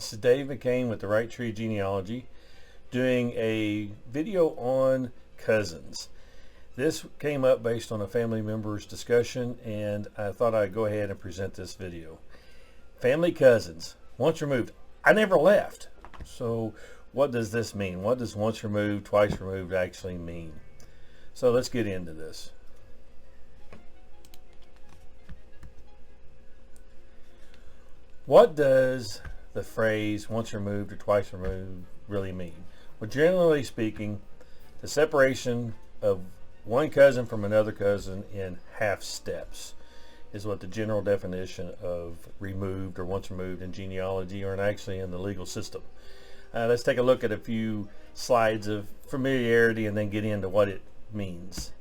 This is Dave McCain with the Right Tree Genealogy doing a video on cousins. This came up based on a family member's discussion, and I thought I'd go ahead and present this video. Family cousins, once removed. I never left. So what does this mean? What does once removed, twice removed actually mean? So let's get into this. What does the phrase once removed or twice removed really mean? Well, generally speaking, the separation of one cousin from another cousin in half steps is what the general definition of removed or once removed in genealogy, or actually in the legal system. Let's take a look at a few slides of familiarity and then get into what it means.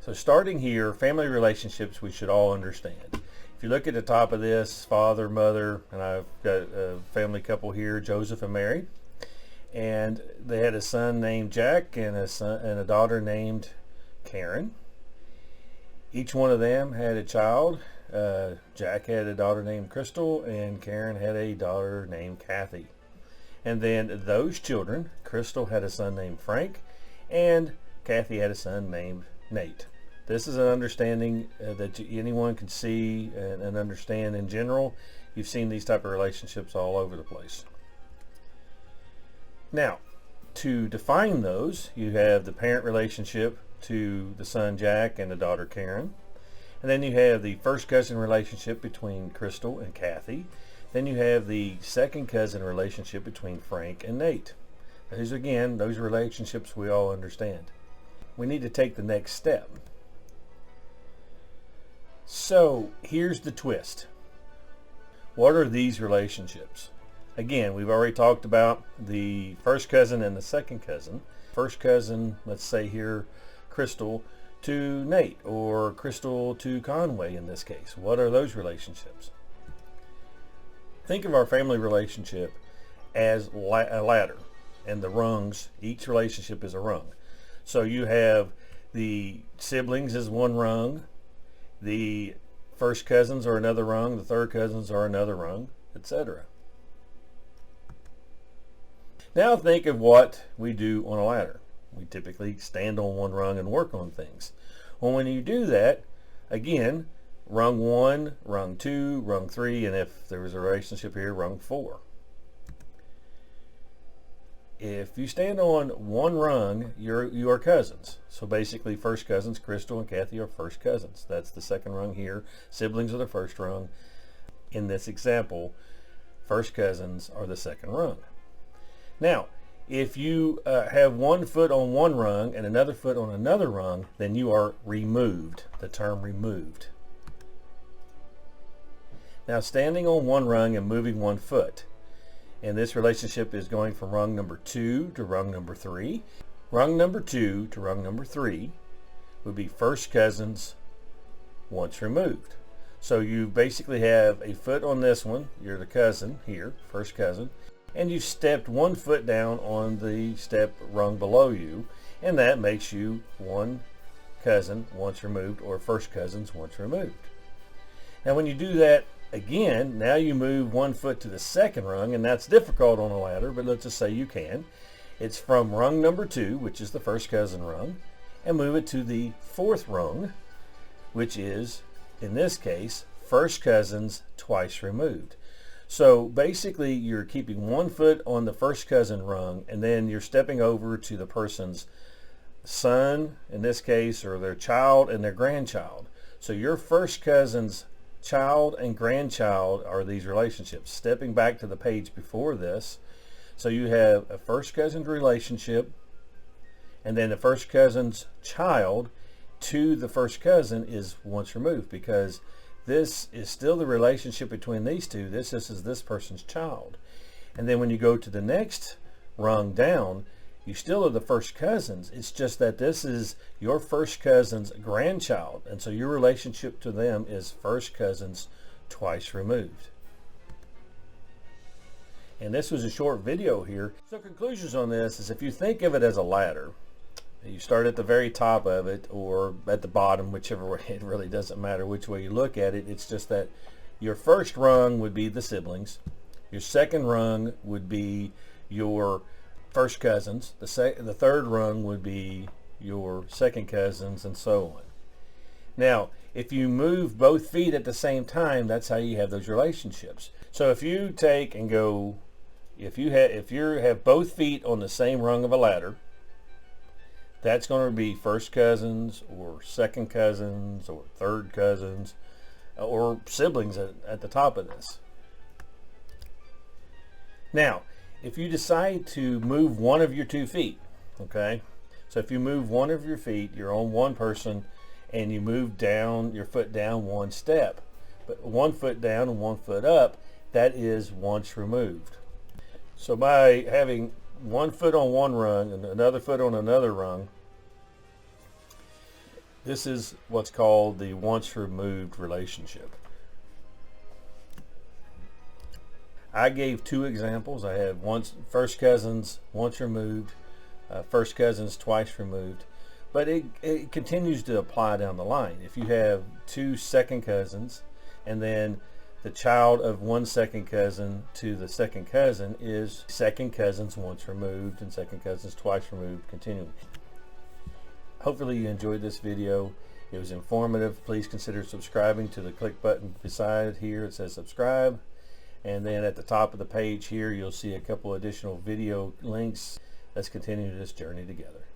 So starting here, family relationships we should all understand. If you look at the top of this, father, mother, and I've got a family couple here, Joseph and Mary, and they had a son named Jack and a daughter named Karen. Each one of them had a child. Jack had a daughter named Crystal, and Karen had a daughter named Kathy. And then those children, Crystal had a son named Frank, and Kathy had a son named Nate. This is an understanding that anyone can see and understand in general. You've seen these type of relationships all over the place. Now, to define those, you have the parent relationship to the son Jack and the daughter Karen. And then you have the first cousin relationship between Crystal and Kathy. Then you have the second cousin relationship between Frank and Nate. Those, again, those relationships we all understand. We need to take the next step. So here's the twist. What are these relationships? Again, we've already talked about the first cousin and the second cousin. First cousin, let's say here, Crystal to Nate, or Crystal to Conway in this case. What are those relationships? Think of our family relationship as a ladder, and the rungs, each relationship is a rung. So you have the siblings as one rung, the first cousins are another rung, the third cousins are another rung, etc. Now think of what we do on a ladder. We typically stand on one rung and work on things. Well, when you do that, again, rung 1, rung 2, rung 3, and if there was a relationship here, rung 4. If you stand on one rung, you are cousins. So basically, first cousins, Crystal and Kathy, are first cousins. That's the second rung here. Siblings are the first rung. In this example, first cousins are the second rung. Now, if you have one foot on one rung and another foot on another rung, then you are removed. The term removed. Now, standing on one rung and moving one foot. And this relationship is going from rung number 2 to rung number 3. Rung number 2 to rung number 3 would be first cousins once removed. So you basically have a foot on this one. You're the cousin here, first cousin. And you've stepped one foot down on the step rung below you. And that makes you one cousin once removed, or first cousins once removed. Now when you do that, again, now you move one foot to the second rung, and that's difficult on a ladder, but let's just say you can. It's from rung number 2, which is the first cousin rung, and move it to the fourth rung, which is, in this case, first cousins twice removed. So basically, you're keeping one foot on the first cousin rung, and then you're stepping over to the person's son, in this case, or their child and their grandchild. So your first cousin's child and grandchild are these relationships. Stepping back to the page before this, so you have a first cousin relationship, and then the first cousin's child to the first cousin is once removed, because this is still the relationship between these two. This is this person's child. And then when you go to the next rung down, you still are the first cousins. It's just that this is your first cousin's grandchild. And so your relationship to them is first cousins twice removed. And this was a short video here. So conclusions on this is, if you think of it as a ladder, you start at the very top of it or at the bottom, whichever way. It really doesn't matter which way you look at it. It's just that your first rung would be the siblings. Your second rung would be your first cousins. The third rung would be your second cousins, and so on. Now, if you move both feet at the same time, that's how you have those relationships. So if you take and go, if you have both feet on the same rung of a ladder, that's going to be first cousins or second cousins or third cousins or siblings at the top of this. Now, if you decide to move one of your 2 feet, okay, so if you move one of your feet, you're on one person, and you move down your foot down 1 step, but 1 foot down and 1 foot up, that is once removed. So by having 1 foot on one rung and another foot on another rung, this is what's called the once removed relationship. I gave 2 examples. I have first cousins once removed, first cousins twice removed, but it continues to apply down the line. If you have 2 second cousins, and then the child of one second cousin to the second cousin is second cousins once removed and second cousins twice removed, continuing. Hopefully you enjoyed this video. It was informative. Please consider subscribing to the click button beside here. It says subscribe. And then at the top of the page here, you'll see a couple additional video links. Let's continue this journey together.